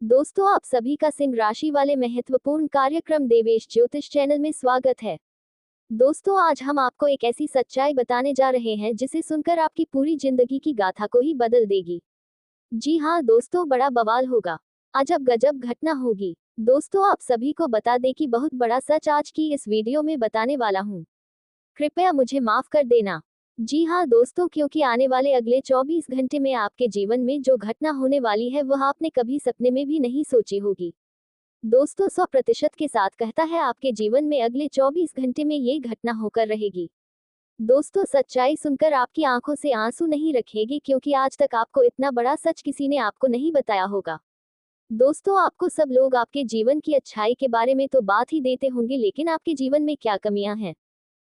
दोस्तों, आप सभी का सिंह राशि वाले महत्वपूर्ण कार्यक्रम देवेश ज्योतिष चैनल में स्वागत है। दोस्तों, आज हम आपको एक ऐसी सच्चाई बताने जा रहे हैं जिसे सुनकर आपकी पूरी जिंदगी की गाथा को ही बदल देगी। जी हाँ दोस्तों, बड़ा बवाल होगा। अजब गजब घटना होगी। दोस्तों, आप सभी को बता दें कि बहुत बड़ा सच आज की इस वीडियो में बताने वाला हूँ। कृपया मुझे माफ कर देना। जी हाँ दोस्तों, क्योंकि आने वाले अगले 24 घंटे में आपके जीवन में जो घटना होने वाली है वह आपने कभी सपने में भी नहीं सोची होगी। दोस्तों, 100% के साथ कहता है आपके जीवन में अगले 24 घंटे में ये घटना होकर रहेगी। दोस्तों, सच्चाई सुनकर आपकी आंखों से आंसू नहीं रखेगी, क्योंकि आज तक आपको इतना बड़ा सच किसी ने आपको नहीं बताया होगा। दोस्तों, आपको सब लोग आपके जीवन की अच्छाई के बारे में तो बात ही देते होंगे, लेकिन आपके जीवन में क्या कमियां हैं,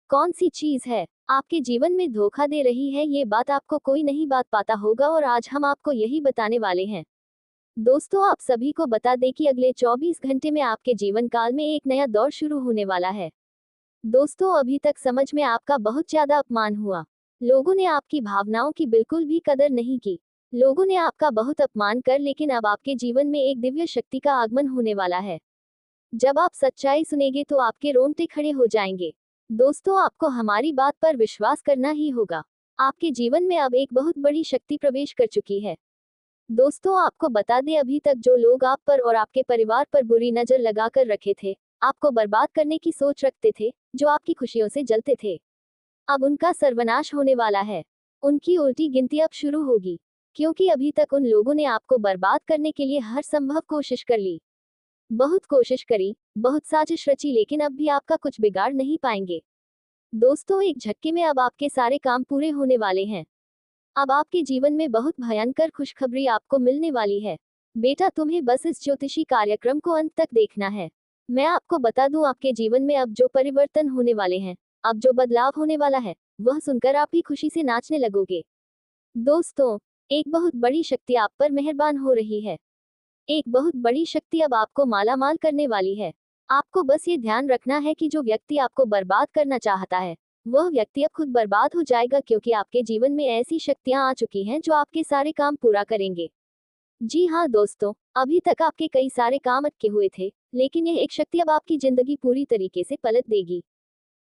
कौन सी चीज है आपके जीवन में धोखा दे रही है, ये बात आपको कोई नहीं बात पाता होगा, और आज हम आपको यही बताने वाले हैं। दोस्तों, आप सभी को बता दें कि अगले 24 घंटे में आपके जीवन काल में एक नया दौर शुरू होने वाला है। दोस्तों, अभी तक समझ में आपका बहुत ज्यादा अपमान हुआ। लोगों ने आपकी भावनाओं की बिल्कुल भी कदर नहीं की। लोगों ने आपका बहुत अपमान कर, लेकिन अब आपके जीवन में एक दिव्य शक्ति का आगमन होने वाला है। जब आप सच्चाई सुनेंगे तो आपके रोंगटे खड़े हो जाएंगे। दोस्तों, आपको हमारी बात पर विश्वास करना ही होगा। आपके जीवन में अब एक बहुत बड़ी शक्ति प्रवेश कर चुकी है। दोस्तों, आपको बता दें, अभी तक जो लोग आप पर और आपके परिवार पर बुरी नजर लगाकर रखे थे, आपको बर्बाद करने की सोच रखते थे, जो आपकी खुशियों से जलते थे, अब उनका सर्वनाश होने वाला है। उनकी उल्टी गिनती अब शुरू होगी, क्योंकि अभी तक उन लोगों ने आपको बर्बाद करने के लिए हर संभव कोशिश कर ली। बहुत कोशिश करी, बहुत साजिश रची, लेकिन अब भी आपका कुछ बिगाड़ नहीं पाएंगे। दोस्तों, एक झटके में अब आपके सारे काम पूरे होने वाले हैं। अब आपके जीवन में बहुत भयंकर खुशखबरी आपको मिलने वाली है। बेटा, तुम्हें बस इस ज्योतिषी कार्यक्रम को अंत तक देखना है। मैं आपको बता दूं, आपके जीवन में अब जो परिवर्तन होने वाले हैं, अब जो बदलाव होने वाला है, वह सुनकर आप भी खुशी से नाचने लगोगे। दोस्तों, एक बहुत बड़ी शक्ति आप पर मेहरबान हो रही है। एक बहुत बड़ी शक्ति अब आपको मालामाल करने वाली है। आपको बस ये ध्यान रखना है कि जो व्यक्ति आपको बर्बाद करना चाहता है, वह व्यक्ति अब खुद बर्बाद हो जाएगा, क्योंकि आपके जीवन में ऐसी शक्तियां आ चुकी हैं जो आपके सारे काम पूरा करेंगे। जी हाँ दोस्तों, अभी तक आपके कई सारे काम अटके हुए थे, लेकिन यह एक शक्ति अब आपकी जिंदगी पूरी तरीके से पलट देगी।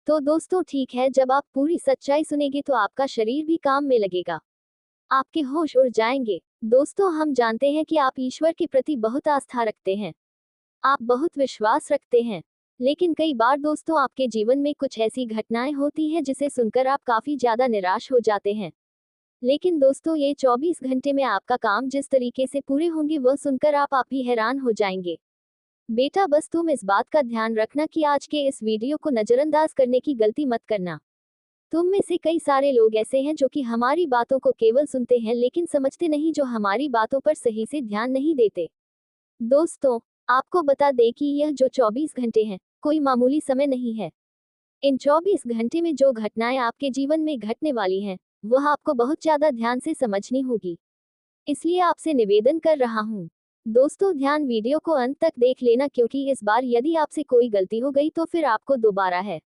तो दोस्तों, ठीक है, जब आप पूरी सच्चाई सुनेंगे तो आपका शरीर भी काम में लगेगा। आपके होश उड़ जाएंगे। दोस्तों, हम जानते हैं कि आप ईश्वर के प्रति बहुत आस्था रखते हैं, आप बहुत विश्वास रखते हैं, लेकिन कई बार दोस्तों आपके जीवन में कुछ ऐसी घटनाएं होती हैं जिसे सुनकर आप काफी ज्यादा निराश हो जाते हैं। लेकिन दोस्तों, ये 24 घंटे में आपका काम जिस तरीके से पूरे होंगे वह सुनकर आप ही हैरान हो जाएंगे। बेटा, बस तुम इस बात का ध्यान रखना कि आज के इस वीडियो को नजरअंदाज करने की गलती मत करना। तुम में से कई सारे लोग ऐसे हैं जो कि हमारी बातों को केवल सुनते हैं, लेकिन समझते नहीं, जो हमारी बातों पर सही से ध्यान नहीं देते। दोस्तों, आपको बता दें कि यह जो 24 घंटे हैं, कोई मामूली समय नहीं है। इन 24 घंटे में जो घटनाएं आपके जीवन में घटने वाली हैं, वह आपको बहुत ज्यादा ध्यान से समझनी होगी। इसलिए आपसे निवेदन कर रहा हूँ, दोस्तों, ध्यान वीडियो को अंत तक देख लेना, क्योंकि इस बार यदि आपसे कोई गलती हो गई तो फिर आपको दोबारा है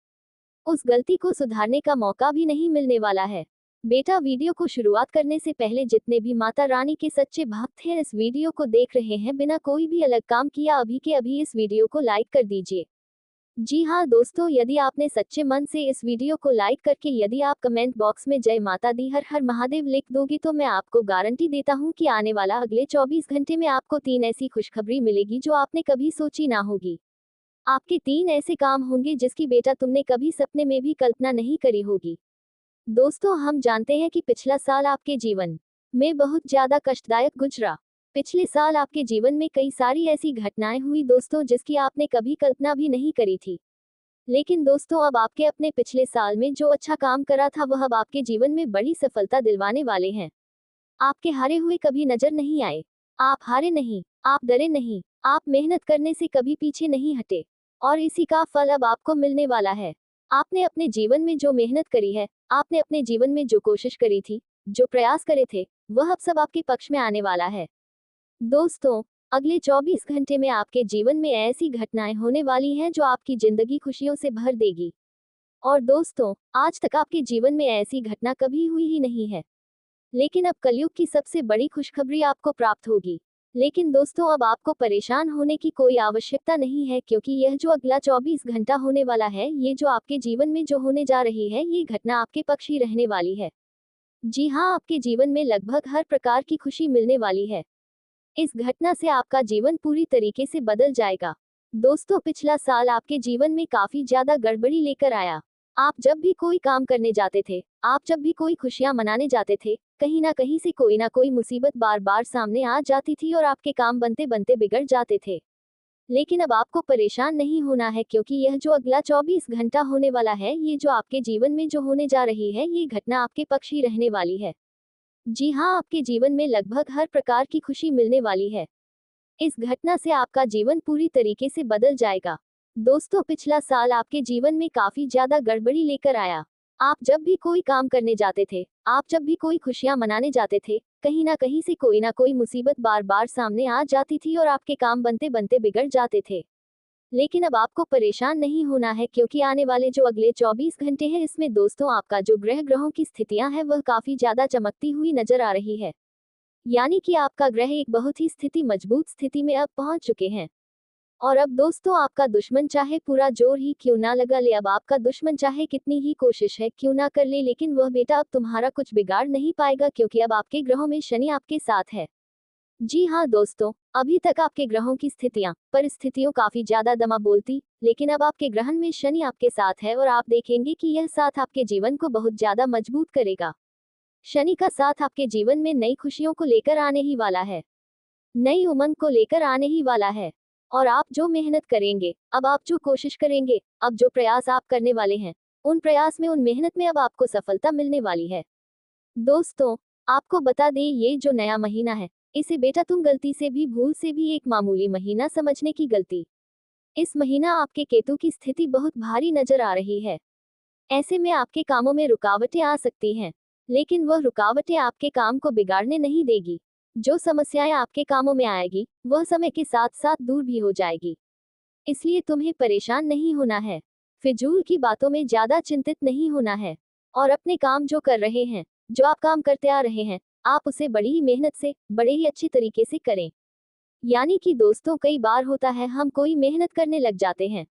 उस गलती को सुधारने का मौका भी नहीं मिलने वाला है। बेटा, वीडियो को शुरुआत करने से पहले जितने भी माता रानी के सच्चे भक्त हैं इस वीडियो को देख रहे हैं, बिना कोई भी अलग काम किया अभी के अभी इस वीडियो को लाइक कर दीजिए। जी हाँ दोस्तों, यदि आपने सच्चे मन से इस वीडियो को लाइक करके यदि आप कमेंट बॉक्स में जय माता दी हर हर महादेव लिख दोगे तो मैं आपको गारंटी देता हूँ कि आने वाला अगले 24 घंटे में आपको 3 ऐसी खुशखबरी मिलेगी जो आपने कभी सोची ना होगी। आपके 3 ऐसे काम होंगे जिसकी बेटा तुमने कभी सपने में भी कल्पना नहीं करी होगी। दोस्तों, हम जानते हैं कि पिछला साल आपके जीवन में बहुत ज्यादा कष्टदायक गुजरा। पिछले साल आपके जीवन में कई सारी ऐसी घटनाएं हुई दोस्तों जिसकी आपने कभी कल्पना भी नहीं करी थी। लेकिन दोस्तों, अब आपके अपने पिछले साल में जो अच्छा काम करा था वह अब आपके जीवन में बड़ी सफलता दिलवाने वाले हैं। आपके हारे हुए कभी नजर नहीं आए। आप हारे नहीं, आप डरे नहीं, आप मेहनत करने से कभी पीछे नहीं हटे, और इसी का फल अब आपको मिलने वाला है। आपने अपने जीवन में जो मेहनत करी है, आपने अपने जीवन में जो कोशिश करी थी, जो प्रयास करे थे, वह अब सब आपके पक्ष में आने वाला है। दोस्तों, अगले 24 घंटे में आपके जीवन में ऐसी घटनाएं होने वाली हैं जो आपकी जिंदगी खुशियों से भर देगी। और दोस्तों, आज तक आपके जीवन में ऐसी घटना कभी हुई ही नहीं है। लेकिन अब कलयुग की सबसे बड़ी खुशखबरी आपको प्राप्त होगी। लेकिन दोस्तों अब आपको परेशान होने की कोई आवश्यकता नहीं है, क्योंकि यह जो अगला 24 घंटा होने वाला है, ये जो आपके जीवन में जो होने जा रही है, ये घटना आपके पक्ष ही रहने वाली है। जी हाँ, आपके जीवन में लगभग हर प्रकार की खुशी मिलने वाली है। इस घटना से आपका जीवन पूरी तरीके से बदल जाएगा। दोस्तों, पिछला साल आपके जीवन में काफी ज्यादा गड़बड़ी लेकर आया। आप जब भी कोई काम करने जाते थे, आप जब भी कोई खुशियां मनाने जाते थे, कहीं ना कहीं से कोई ना कोई मुसीबत बार बार सामने आ जाती थी और आपके काम बनते बनते बिगड़ जाते थे। लेकिन अब आपको परेशान नहीं होना है, क्योंकि यह जो अगला 24 घंटा होने वाला है, ये जो आपके जीवन में जो होने जा रही है, ये घटना आपके पक्ष ही रहने वाली है। जी हाँ, आपके जीवन में लगभग हर प्रकार की खुशी मिलने वाली है। इस घटना से आपका जीवन पूरी तरीके से बदल जाएगा। दोस्तों, पिछला साल आपके जीवन में काफी ज्यादा गड़बड़ी लेकर आया। आप जब भी कोई काम करने जाते थे, आप जब भी कोई खुशियां मनाने जाते थे, कहीं ना कहीं से कोई ना कोई मुसीबत बार बार सामने आ जाती थी और आपके काम बनते बनते बिगड़ जाते थे। लेकिन अब आपको परेशान नहीं होना है, क्योंकि आने वाले जो अगले 24 घंटे हैं, इसमें दोस्तों आपका जो ग्रहों की स्थितियां हैं, वह काफी ज्यादा चमकती हुई नजर आ रही है। यानी कि आपका ग्रह एक बहुत ही मजबूत स्थिति में अब पहुंच चुके हैं। और अब दोस्तों, आपका दुश्मन चाहे पूरा जोर ही क्यों ना लगा ले, अब आपका दुश्मन चाहे कितनी ही कोशिश है क्यों ना कर ले, लेकिन वह बेटा अब तुम्हारा कुछ बिगाड़ नहीं पाएगा, क्योंकि अब आपके ग्रहों में शनि आपके साथ है। जी हाँ दोस्तों, अभी तक आपके ग्रहों की परिस्थितियों काफी ज्यादा दमा बोलती, लेकिन अब आपके ग्रहण में शनि आपके साथ है और आप देखेंगे कि यह साथ आपके जीवन को बहुत ज्यादा मजबूत करेगा। शनि का साथ आपके जीवन में नई खुशियों को लेकर आने ही वाला है, नई उमंग को लेकर आने ही वाला है। और आप जो मेहनत करेंगे, अब आप जो कोशिश करेंगे, अब जो प्रयास आप करने वाले हैं, उन प्रयास में, उन मेहनत में अब आपको सफलता मिलने वाली है। दोस्तों, आपको बता दें, ये जो नया महीना है, इसे बेटा तुम गलती से भी, भूल से भी एक मामूली महीना समझने की गलती। इस महीना आपके केतु की स्थिति बहुत भारी नजर आ रही है। ऐसे में आपके कामों में रुकावटें आ सकती हैं, लेकिन वह रुकावटें आपके काम को बिगाड़ने नहीं देगी। जो समस्याएं आपके कामों में आएगी, वह समय के साथ साथ दूर भी हो जाएगी। इसलिए तुम्हें परेशान नहीं होना है, फिजूल की बातों में ज्यादा चिंतित नहीं होना है, और अपने काम जो कर रहे हैं, जो आप काम करते आ रहे हैं, आप उसे बड़ी ही मेहनत से, बड़े ही अच्छी तरीके से करें। यानी कि दोस्तों, कई बार होता है, हम कोई मेहनत करने लग जाते हैं,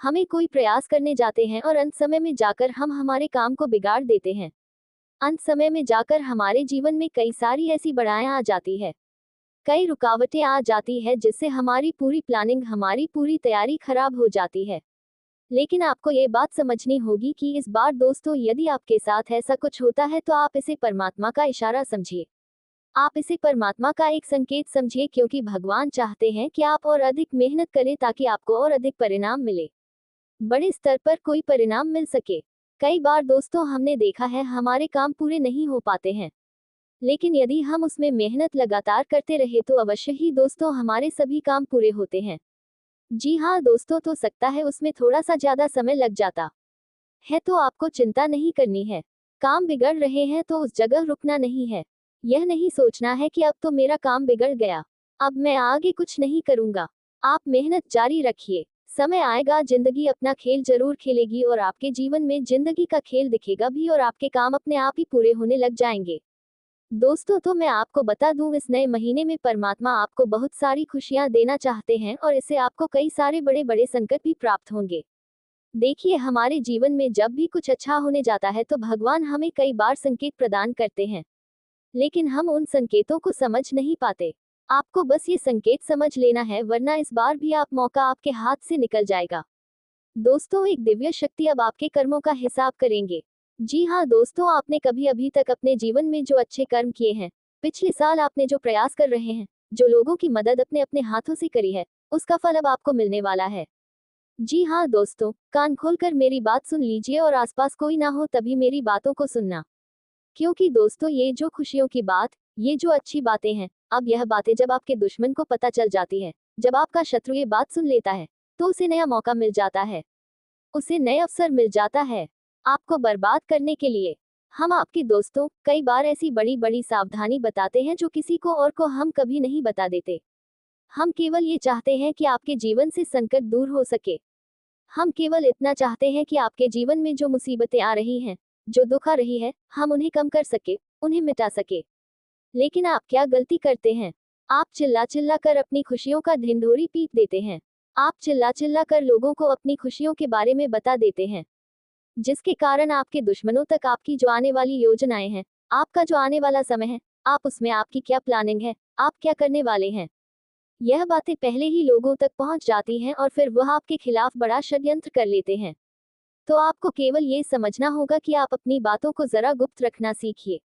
हमें कोई प्रयास करने जाते हैं और अंत समय में जाकर हम हमारे काम को बिगाड़ देते हैं। अंत समय में जाकर हमारे जीवन में कई सारी ऐसी बाधाएं आ जाती है, कई रुकावटें आ जाती है, जिससे हमारी पूरी प्लानिंग, हमारी पूरी तैयारी खराब हो जाती है। लेकिन आपको ये बात समझनी होगी कि इस बार दोस्तों, यदि आपके साथ ऐसा कुछ होता है, तो आप इसे परमात्मा का इशारा समझिए, आप इसे परमात्मा का एक संकेत समझिए, क्योंकि भगवान चाहते हैं कि आप और अधिक मेहनत करें, ताकि आपको और अधिक परिणाम मिले, बड़े स्तर पर कोई परिणाम मिल सके। कई बार दोस्तों, हमने देखा है, हमारे काम पूरे नहीं हो पाते हैं, लेकिन यदि हम उसमें मेहनत लगातार करते रहे, तो अवश्य ही दोस्तों हमारे सभी काम पूरे होते हैं। जी हाँ दोस्तों, तो सकता है उसमें थोड़ा सा ज्यादा समय लग जाता है, तो आपको चिंता नहीं करनी है। काम बिगड़ रहे हैं तो उस जगह रुकना नहीं है। यह नहीं सोचना है कि अब तो मेरा काम बिगड़ गया, अब मैं आगे कुछ नहीं करूंगा। आप मेहनत जारी रखिए, समय आएगा, जिंदगी अपना खेल जरूर खेलेगी, और आपके जीवन में जिंदगी का खेल दिखेगा भी, और आपके काम अपने आप ही पूरे होने लग जाएंगे। दोस्तों, तो मैं आपको बता दूं, इस नए महीने में परमात्मा आपको बहुत सारी खुशियां देना चाहते हैं, और इससे आपको कई सारे बड़े बड़े संकट भी प्राप्त होंगे। देखिए, हमारे जीवन में जब भी कुछ अच्छा होने जाता है, तो भगवान हमें कई बार संकेत प्रदान करते हैं, लेकिन हम उन संकेतों को समझ नहीं पाते। आपको बस ये संकेत समझ लेना है, वरना इस बार भी आप मौका आपके हाथ से निकल जाएगा। दोस्तों, एक दिव्य शक्ति अब आपके कर्मों का हिसाब करेंगे। जी हाँ दोस्तों, आपने कभी अभी तक अपने जीवन में जो अच्छे कर्म किए हैं, पिछले साल आपने जो प्रयास कर रहे हैं, जो लोगों की मदद अपने अपने हाथों से करी है, उसका फल अब आपको मिलने वाला है। जी हाँ दोस्तों, कान खोलकर मेरी बात सुन लीजिए, और आसपास कोई ना हो तभी मेरी बातों को सुनना, क्योंकि दोस्तों, ये जो खुशियों की बात, ये जो अच्छी बातें हैं, अब यह बातें जब आपके दुश्मन को पता चल जाती है, जब आपका शत्रु ये बात सुन लेता है, तो उसे नया मौका मिल जाता है, उसे नए अवसर मिल जाता है आपको बर्बाद करने के लिए। हम आपके दोस्तों कई बार ऐसी बड़ी बड़ी सावधानी बताते हैं, जो किसी को और को हम कभी नहीं बता देते। हम केवल ये चाहते हैं कि आपके जीवन से संकट दूर हो सके। हम केवल इतना चाहते हैं कि आपके जीवन में जो मुसीबतें आ रही हैं, जो दुख आ रही है, हम उन्हें कम कर सके, उन्हें मिटा सके। लेकिन आप क्या गलती करते हैं, आप चिल्ला चिल्ला कर अपनी खुशियों का ढिंढोरी पीट देते हैं। आप चिल्ला चिल्ला कर लोगों को अपनी खुशियों के बारे में बता देते हैं, जिसके कारण आपके दुश्मनों तक आपकी जो आने वाली योजनाएं हैं, आपका जो आने वाला समय है, आप उसमें आपकी क्या प्लानिंग है, आप क्या करने वाले हैं, यह बातें पहले ही लोगों तक पहुंच जाती हैं और फिर वह आपके खिलाफ बड़ा षड्यंत्र कर लेते हैं। तो आपको केवल ये समझना होगा कि आप अपनी बातों को जरा गुप्त रखना सीखिए।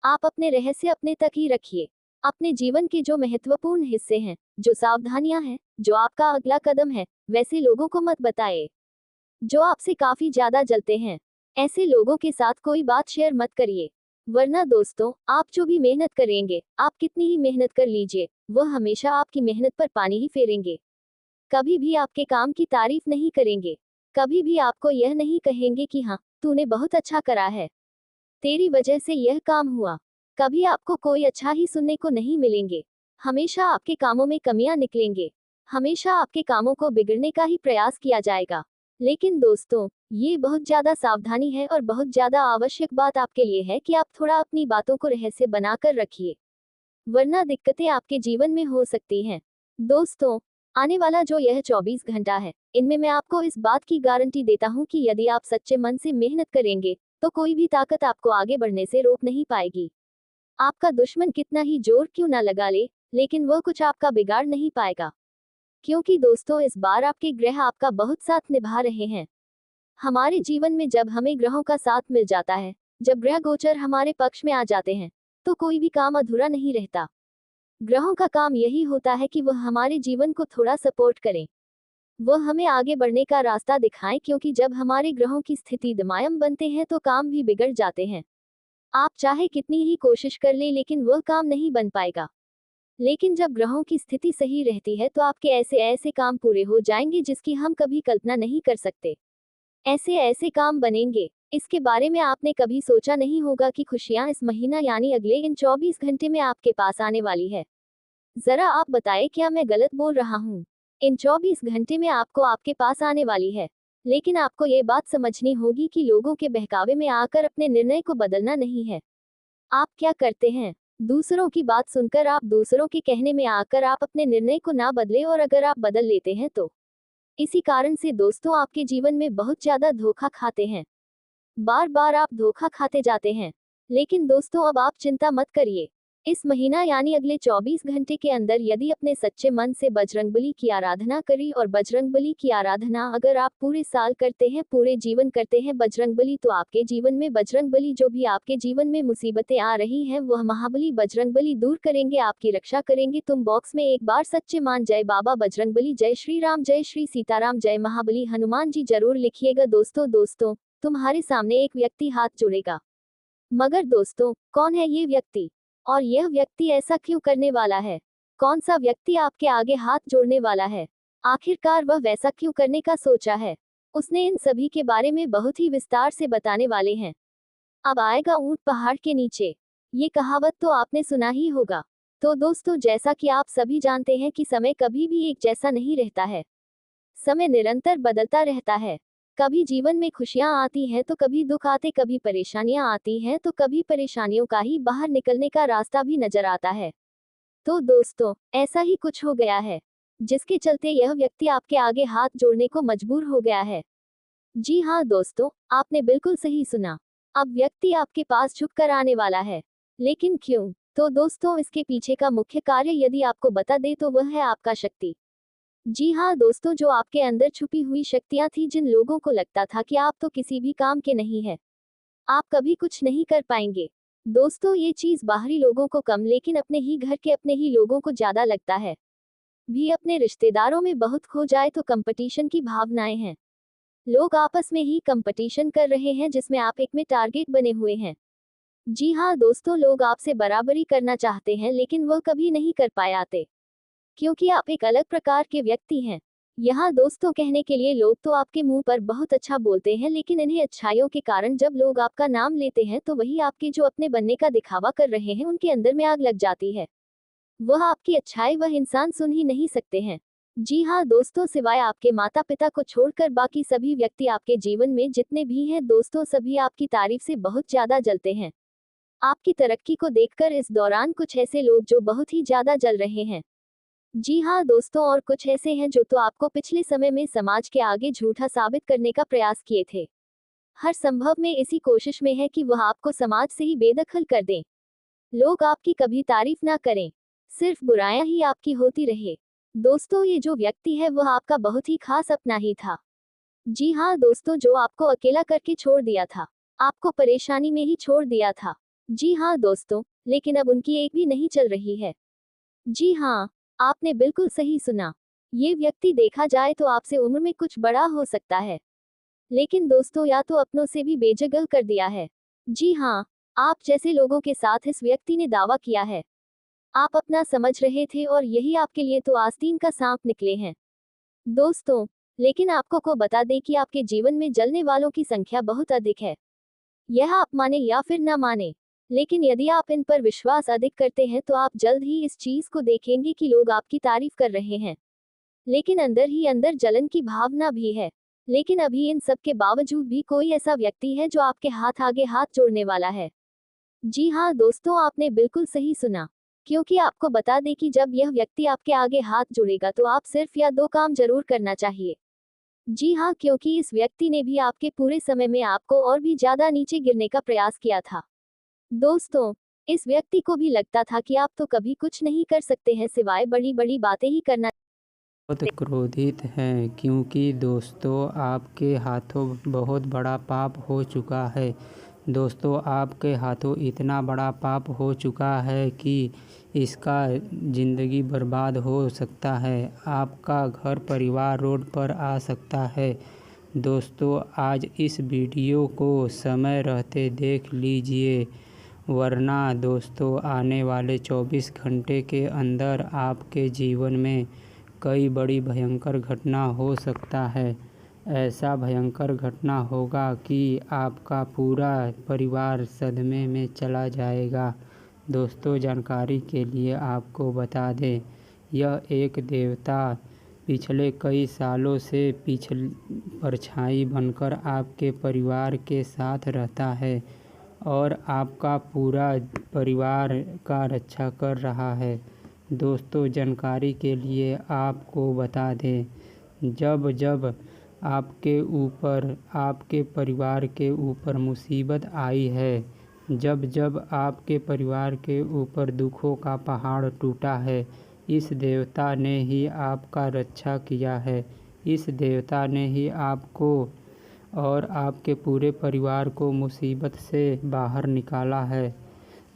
आप अपने रहस्य अपने तक ही रखिए। अपने जीवन के जो महत्वपूर्ण हिस्से हैं, जो सावधानियां हैं, जो आपका अगला कदम है, वैसे लोगों को मत बताइए जो आपसे काफी ज्यादा जलते हैं। ऐसे लोगों के साथ कोई बात शेयर मत करिए, वरना दोस्तों, आप जो भी मेहनत करेंगे, आप कितनी ही मेहनत कर लीजिए, वह हमेशा आपकी मेहनत पर पानी ही फेरेंगे। कभी भी आपके काम की तारीफ नहीं करेंगे। कभी भी आपको यह नहीं कहेंगे कि हाँ, तूने बहुत अच्छा करा है, तेरी वजह से यह काम हुआ। कभी आपको कोई अच्छा ही सुनने को नहीं मिलेंगे। हमेशा आपके कामों में कमियां निकलेंगे। हमेशा आपके कामों को बिगड़ने का ही प्रयास किया जाएगा। लेकिन दोस्तों, ये बहुत ज्यादा सावधानी है और बहुत ज्यादा आवश्यक बात आपके लिए है कि आप थोड़ा अपनी बातों को रहस्य बनाकर रखिए, वरना दिक्कतें आपके जीवन में हो सकती हैं। दोस्तों, आने वाला जो यह 24 घंटा है, इनमें मैं आपको इस बात की गारंटी देता हूँ कि यदि आप सच्चे मन से मेहनत करेंगे, तो कोई भी ताकत आपको आगे बढ़ने से रोक नहीं पाएगी। आपका दुश्मन कितना ही जोर क्यों ना लगा ले, लेकिन वह कुछ आपका बिगाड़ नहीं पाएगा। क्योंकि दोस्तों, इस बार आपके ग्रह आपका बहुत साथ निभा रहे हैं। हमारे जीवन में जब हमें ग्रहों का साथ मिल जाता है, जब ग्रह गोचर हमारे पक्ष में आ जाते हैं, तो कोई भी काम अधूरा नहीं रहता। ग्रहों का काम यही होता है कि वह हमारे जीवन को थोड़ा सपोर्ट करें, वह हमें आगे बढ़ने का रास्ता दिखाएं, क्योंकि जब हमारे ग्रहों की स्थिति दमायम बनते हैं तो काम भी बिगड़ जाते हैं। आप चाहे कितनी ही कोशिश कर ले, लेकिन वह काम नहीं बन पाएगा। लेकिन जब ग्रहों की स्थिति सही रहती है तो आपके ऐसे ऐसे काम पूरे हो जाएंगे जिसकी हम कभी कल्पना नहीं कर सकते। ऐसे ऐसे काम बनेंगे, इसके बारे में आपने कभी सोचा नहीं होगा कि खुशियां इस महीना यानी अगले इन 24 घंटे में आपके पास आने वाली है। जरा आप बताएं, क्या मैं गलत बोल रहा हूँ? इन 24 घंटे में आपको आपके पास आने वाली है। लेकिन आपको ये बात समझनी होगी कि लोगों के बहकावे में आकर अपने निर्णय को बदलना नहीं है। आप क्या करते हैं? दूसरों की बात सुनकर, आप दूसरों के कहने में आकर आप अपने निर्णय को ना बदले, और अगर आप बदल लेते हैं तो इसी कारण से दोस्तों आपके जीवन में बहुत ज्यादा धोखा खाते हैं। बार बार आप धोखा खाते जाते हैं। लेकिन दोस्तों, अब आप चिंता मत करिए। इस महीना यानी अगले 24 घंटे के अंदर यदि अपने सच्चे मन से बजरंगबली की आराधना करी, और बजरंगबली की आराधना अगर आप पूरे साल करते हैं, पूरे जीवन करते हैं बजरंगबली, तो आपके जीवन में बजरंगबली जो भी आपके जीवन में मुसीबतें आ रही हैं, वह महाबली बजरंगबली दूर करेंगे, आपकी रक्षा करेंगे। तुम बॉक्स में एक बार सच्चे मान जय बाबा बजरंगबली, जय श्री राम, जय श्री सीताराम, जय महाबली हनुमान जी जरूर लिखिएगा। दोस्तों, तुम्हारे सामने एक व्यक्ति हाथ जोड़ेगा। मगर दोस्तों, कौन है ये व्यक्ति, और यह व्यक्ति ऐसा क्यों करने वाला है? कौन सा व्यक्ति आपके आगे हाथ जोड़ने वाला है? आखिरकार वह वैसा क्यों करने का सोचा है? उसने इन सभी के बारे में बहुत ही विस्तार से बताने वाले हैं। अब आएगा ऊंट पहाड़ के नीचे, ये कहावत तो आपने सुना ही होगा। तो दोस्तों, जैसा कि आप सभी जानते हैं कि समय कभी भी एक जैसा नहीं रहता है। समय निरंतर बदलता रहता है। कभी जीवन में खुशियां आती हैं तो कभी दुख आते, कभी परेशानियां आती हैं तो कभी परेशानियों का ही बाहर निकलने का रास्ता भी नजर आता है। तो दोस्तों, ऐसा ही कुछ हो गया है, जिसके चलते यह व्यक्ति आपके आगे हाथ जोड़ने को मजबूर हो गया है। जी हाँ दोस्तों, आपने बिल्कुल सही सुना। अब व्यक्ति आपके पास झुककर आने वाला है। लेकिन क्यों? तो दोस्तों, इसके पीछे का मुख्य कार्य यदि आपको बता दे तो वह है आपका शक्ति। जी हाँ दोस्तों, जो आपके अंदर छुपी हुई शक्तियां थी, जिन लोगों को लगता था कि आप तो किसी भी काम के नहीं है, आप कभी कुछ नहीं कर पाएंगे। दोस्तों, ये चीज बाहरी लोगों को कम, लेकिन अपने ही घर के अपने ही लोगों को ज्यादा लगता है। भी अपने रिश्तेदारों में बहुत खो जाए तो कंपटीशन की भावनाएं हैं। लोग आपस में ही कंपटीशन कर रहे हैं, जिसमें आप एक में टारगेट बने हुए हैं। जी हाँ दोस्तों, लोग आपसे बराबरी करना चाहते हैं, लेकिन वह कभी नहीं कर पाते, क्योंकि आप एक अलग प्रकार के व्यक्ति हैं। यहाँ दोस्तों, कहने के लिए लोग तो आपके मुंह पर बहुत अच्छा बोलते हैं, लेकिन इन्हें अच्छाइयों के कारण जब लोग आपका नाम लेते हैं तो वही आपके जो अपने बनने का दिखावा कर रहे हैं, उनके अंदर में आग लग जाती है। वह आपकी अच्छाई वह इंसान सुन ही नहीं सकते हैं। जी हाँ दोस्तों, सिवाय आपके माता पिता को छोड़कर बाकी सभी व्यक्ति आपके जीवन में जितने भी हैं दोस्तों, सभी आपकी तारीफ से बहुत ज्यादा जलते हैं। आपकी तरक्की को देखकर इस दौरान कुछ ऐसे लोग जो बहुत ही ज्यादा जल रहे हैं। जी हाँ दोस्तों, और कुछ ऐसे हैं जो तो आपको पिछले समय में समाज के आगे झूठा साबित करने का प्रयास किए थे। हर संभव में इसी कोशिश में है कि वह आपको समाज से ही बेदखल कर दें। लोग आपकी कभी तारीफ ना करें, सिर्फ बुराइयां ही आपकी होती रहे। दोस्तों, ये जो व्यक्ति है वह आपका बहुत ही खास अपना ही था। जी हाँ दोस्तों, जो आपको अकेला करके छोड़ दिया था, आपको परेशानी में ही छोड़ दिया था। जी हाँ दोस्तों, लेकिन अब उनकी एक भी नहीं चल रही है। जी हाँ, आपने बिल्कुल सही सुना। ये व्यक्ति देखा जाए तो आपसे उम्र में कुछ बड़ा हो सकता है, लेकिन दोस्तों या तो अपनों से भी बेजगल कर दिया है। जी हाँ, आप जैसे लोगों के साथ इस व्यक्ति ने दावा किया है। आप अपना समझ रहे थे और यही आपके लिए तो आस्तीन का सांप निकले हैं। दोस्तों, लेकिन आपको को बता दें कि आपके जीवन में जलने वालों की संख्या बहुत अधिक है। यह आप माने या फिर ना माने, लेकिन यदि आप इन पर विश्वास अधिक करते हैं तो आप जल्द ही इस चीज को देखेंगे कि लोग आपकी तारीफ कर रहे हैं, लेकिन अंदर ही अंदर जलन की भावना भी है। लेकिन अभी इन सब के बावजूद भी कोई ऐसा व्यक्ति है जो आपके हाथ आगे हाथ जोड़ने वाला है। जी हाँ दोस्तों, आपने बिल्कुल सही सुना। क्योंकि आपको बता दें कि जब यह व्यक्ति आपके आगे हाथ जोड़ेगा तो आप सिर्फ या दो काम जरूर करना चाहिए। जी हाँ, क्योंकि इस व्यक्ति ने भी आपके पूरे समय में आपको और भी ज्यादा नीचे गिरने का प्रयास किया था। दोस्तों, इस व्यक्ति को भी लगता था कि आप तो कभी कुछ नहीं कर सकते हैं सिवाय बड़ी बड़ी बातें ही करना। बहुत क्रोधित हैं क्योंकि दोस्तों आपके हाथों बहुत बड़ा पाप हो चुका है। दोस्तों आपके हाथों इतना बड़ा पाप हो चुका है कि इसका ज़िंदगी बर्बाद हो सकता है। आपका घर परिवार रोड पर आ सकता है। दोस्तों आज इस वीडियो को समय रहते देख लीजिए, वरना दोस्तों आने वाले 24 घंटे के अंदर आपके जीवन में कई बड़ी भयंकर घटना हो सकता है। ऐसा भयंकर घटना होगा कि आपका पूरा परिवार सदमे में चला जाएगा। दोस्तों जानकारी के लिए आपको बता दें, यह एक देवता पिछले कई सालों से परछाई बनकर आपके परिवार के साथ रहता है और आपका पूरा परिवार का रक्षा कर रहा है। दोस्तों जानकारी के लिए आपको बता दें, जब जब आपके ऊपर आपके परिवार के ऊपर मुसीबत आई है, जब जब आपके परिवार के ऊपर दुखों का पहाड़ टूटा है, इस देवता ने ही आपका रक्षा किया है। इस देवता ने ही आपको और आपके पूरे परिवार को मुसीबत से बाहर निकाला है।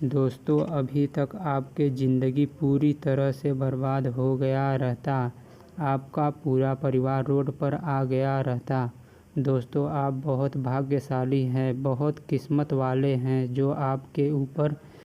दोस्तों अभी तक आपकी ज़िंदगी पूरी तरह से बर्बाद हो गया रहता, आपका पूरा परिवार रोड पर आ गया रहता। दोस्तों आप बहुत भाग्यशाली हैं, बहुत किस्मत वाले हैं जो आपके ऊपर